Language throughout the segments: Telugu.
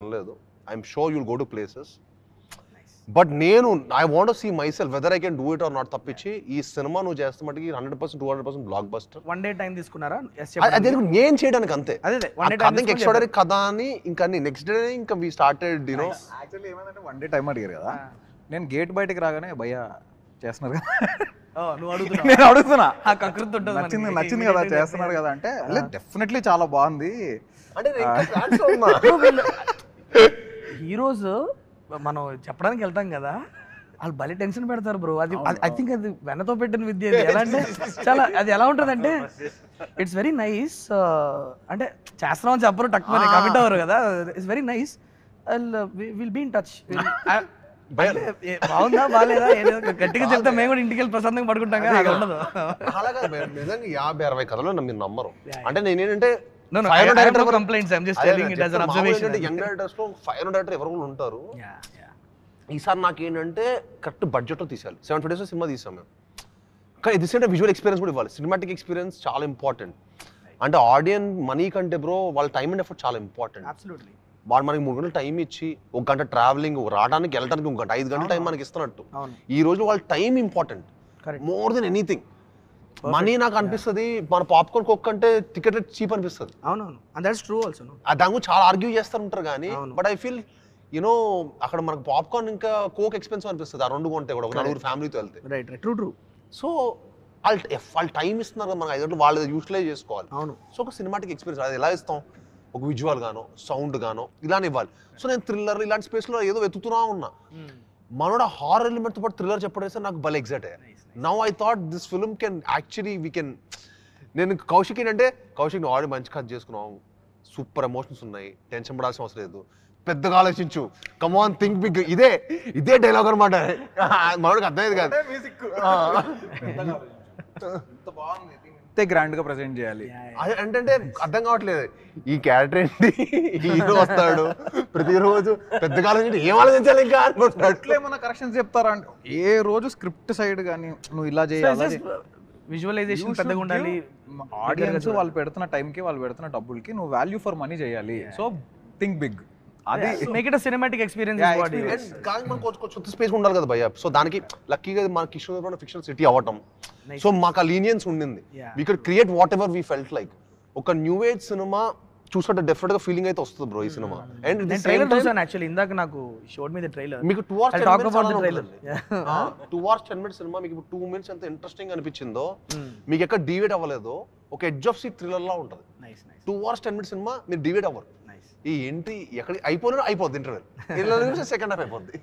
లేదు. I'm sure you'll go to places. But నేను I want see myself whether I can do it or not తప్పించి ఈ సినిమా నువ్వు చేస్తే మటుకి 100% 200% blockbuster. One day time తీసుకున్నారా? అదే నేను చేయడానికి అంతే. అదే ఎక్స్ట్రాడరీ కథ అని ఇంకా నెక్స్ట్ డే ఇంకా వి స్టార్టెడ్ యూనో. యాక్చువల్లీ ఏమైందంటే వన్ డే టైం అడిగారు కదా, నేను గేట్ బయటకి రాగానే భయ్యా చేస్తున్నారు కదా, నువ్వు అడుగుతున్నా నేను అడుగుతున్నా నచ్చింది కదా చేస్తున్నారు కదా అంటే డెఫినెట్లీ చాలా బాగుంది అంటే హీరోస్ మనం చెప్పడానికి వెళ్తాం కదా, వాళ్ళు భలే టెన్షన్ పెడతారు బ్రో. అది ఐ థింక్ అది వెనతో పెట్టిన విద్య. ఎలా అంటే చాలా అది ఎలా ఉంటుంది అంటే ఇట్స్ వెరీ నైస్. అంటే చేస్తున్నామని చెప్పరు, టక్ మనీ కమిట్ అవ్వరు కదా. It's very nice. Will be in touch. బాగుందా బాగాలేదా గట్టిగా చెప్తా, మేము కూడా ఇంటికి వెళ్ళి ప్రశాంతంగా పడుకుంటాం కదా, అది ఉండదు. అలాగా నిజంగా 50-60 కథలు మీరు నమ్మరు. అంటే నేనేంటంటే complaints I'm just telling it as an observation. Young directors లో 500 డైరెక్టర్ ఎవరు ఉంటారు. ఈసారి నాకేంటంటే కరెక్ట్ బడ్జెట్ లో తీసాలి. 750 days సినిమా తీసాం మేము. కానీ ఇది అంటే విజువల్ ఎక్స్పీరియన్స్ కూడా ఇవ్వాలి. సినిమాటిక్ ఎక్స్పీరియన్స్ చాలా ఇంపార్టెంట్. అంటే ఆడియన్స్ మనీ కంటే బ్రో వాళ్ళ టైం అండ్ ఎఫర్ట్ చాలా ఇంపార్టెంట్. అబ్సల్యూట్లీ. వాడు మనకి 3 గంటలు టైం ఇచ్చి 1 గంట ట్రావెలింగ్ రావడానికి వెళ్ళడానికి 1 గంట 5 గంటల టైం మనకి ఇస్తున్నట్టు ఈ రోజు వాళ్ళ time important more than anything. Money నాకు అనిపిస్తుంది మన పాప్కార్న్ కోక్ కంటే టికెట్ రేట్ చీప్ అనిపిస్తుంది. అవునవును, అండ్ దట్స్ ట్రూ ఆల్సో. దాని గురించి చాలా ఆర్గ్యూ చేస్తూ ఉంటారు కానీ బట్ ఐ ఫీల్ యూనో అక్కడ మనకు పాప్కార్న్ ఇంకా కోక్ ఎక్స్పెన్సివ్ అనిపిస్తుంది ఆ 2 కొంటే కూడా, ఒక 4 ఫ్యామిలీతో వెళ్తే. Right true true. సో వాళ్ళు టైం ఇస్తున్నారు కదా మనకు 5 గంటలు, వాళ్ళు యూటిలైజ్ చేసుకోవాలి. అవును. సో ఒక సినిమాటిక్ ఎక్స్పీరియన్స్ అది ఎలా ఇస్తాం, ఒక విజువల్ గానో సౌండ్ గానో ఇలానే ఇవ్వాలి. సో నేను థ్రిల్లర్ ఇలాంటి స్పేస్లో ఏదో వెతుకుతున్నా ఉన్నా. మనోడ హారర్ ఎలిమెంట్తో పాటు థ్రిల్లర్ చెప్పడేస్తే నాకు భలే ఎగ్జైట్ అయ్యా. Now I thought this film can actually we can. నేను కౌశిక్ ఏంటంటే కౌశిక్ నువ్వు ఆల్రెడీ మంచి కథ చేసుకున్నావు, సూపర్ ఎమోషన్స్ ఉన్నాయి, టెన్షన్ పడాల్సిన అవసరం లేదు, పెద్దగా ఆలోచించు, కమాన్ థింక్ బిగ్. ఇదే డైలాగ్ అనమాట. మనోడికి అర్థమయ్యేది కాదు. గ్రాండ్ గా ప్రెజెంట్ చేయాలి అంటే అర్థం కావట్లేదు ఈ క్యారెక్టర్ ఏంటి, హీరో వస్తాడు ప్రతిరోజు పెద్దగా ఆలోచించి ఏం ఆలోచించాలి ఇంకా అట్లే ఏమన్నా కరెక్షన్స్ చెప్తారా అంటే ఏ రోజు స్క్రిప్ట్ సైడ్ కానీ నువ్వు ఇలా చేయాలి, విజువలైజేషన్ పెద్దగా ఉండాలి. ఆడియన్స్ వాళ్ళు పెడుతున్న టైంకి వాళ్ళు పెడుతున్న డబ్బులకి నువ్వు వాల్యూ ఫర్ మనీ చేయాలి. So think big. అది మేక్ ఇట్ సినిమాటిక్ ఎక్స్పీరియన్స్. కానీ మనకు కొంచెం స్పేస్ ఉండాలి కదా భయ్య. సో దానికి లక్కీగా మన కిషోర్ ఫిక్షన్ సిటీ అవ్వటం, సో మాకు ఆ లీనియన్స్ ఉండింది. We could create what ever we felt like. ఒక న్యూ ఏజ్ సినిమా చూస్తుంటే డెఫినెట్ గా ఫీలింగ్ అయితే వస్తుంది బ్రో ఈ సినిమా. అండ్ నేను ట్రైలర్ చూసాను యాక్చువల్లీ, ఇందాక నాకు షోడ్ మీద ట్రైలర్. మీకు 2 hours 10 minutes సినిమా మీకు 2 minutes ఎంత ఇంట్రెస్టింగ్ అనిపించిందో, మీకు ఎక్కడ డివేట్ అవ్వలేదో, ఒక ఎడ్జ్ ఆఫ్ సీట్ థ్రిల్లర్ లా ఉంటుంది. 2 hours 10 minutes సినిమా మీరు డివేట్ అవ్వరు. ఈ ఏంటి ఎక్కడ అయిపోద్ది ఇంటర్వెల్, సెకండ్ హాఫ్ అయిపోద్ది.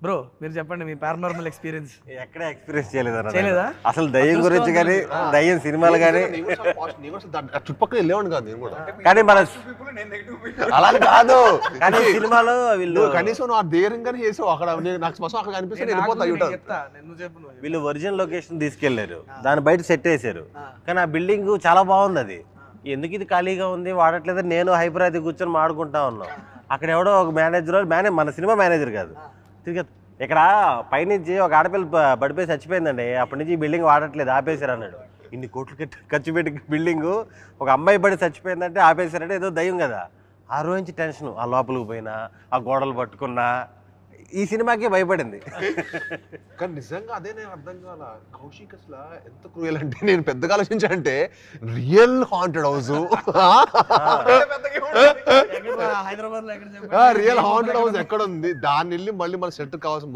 బ్రో మీరు చెప్పండి మీ పారానార్మల్ ఎక్స్పీరియన్స్. ఎక్కడ ఎక్స్పీరియన్స్ చేయలేదా అసలు దయ్యం గురించి కానీ, దయ్యం సినిమాలు కానీ? చుట్టుపక్కల వెళ్ళేవాడు కాదు నేను కూడా, కానీ మన అలా కాదు. కానీ సినిమాలో వీళ్ళు కనీసం నువ్వు ఆ ధైర్యంగానే చేసావు. అక్కడ నాకు స్పష్టం అక్కడ కనిపిస్తే వీళ్ళు ఒరిజినల్ లొకేషన్ తీసుకెళ్లారు, దాని బయట సెట్ వేసారు. కానీ ఆ బిల్డింగ్ చాలా బాగుంది. అది ఎందుకు ఇది ఖాళీగా ఉంది వాడట్లేదు, నేను హైపరాది కూర్చొని మాడుకుంటా ఉన్నాం. అక్కడ ఎవడో ఒక మేనేజర్ మన సినిమా మేనేజర్ కాదు తిరిగి ఇక్కడ పైనుంచి ఒక ఆడపిల్ల పడిపోయి చచ్చిపోయిందండి, అప్పటి నుంచి ఈ బిల్డింగ్ వాడట్లేదు ఆపేశారు అన్నాడు. ఇన్ని కోట్లు ఖర్చు పెట్టి బిల్డింగ్ ఒక అమ్మాయి పడి చచ్చిపోయిందంటే ఆపేశారంటే ఏదో దయ్యం కదా. ఆ రోజు నుంచి టెన్షన్, ఆ లోపలికి పోయినా ఆ గోడలు పట్టుకున్నా ఈ సినిమాకి భయపడింది. కానీ నిజంగా అదే నేను అర్థం కాల కౌశిక్ అసలు ఎంత క్రూయల్ అంటే, నేను పెద్దగా ఆలోచించానంటే రియల్ హాంటెడ్ హౌస్, హైదరాబాద్ లో రియల్ హాంటెడ్ హౌస్ ఎక్కడ ఉంది, దాన్ని వెళ్ళి మళ్ళీ మన సెట్ కావాల్సిన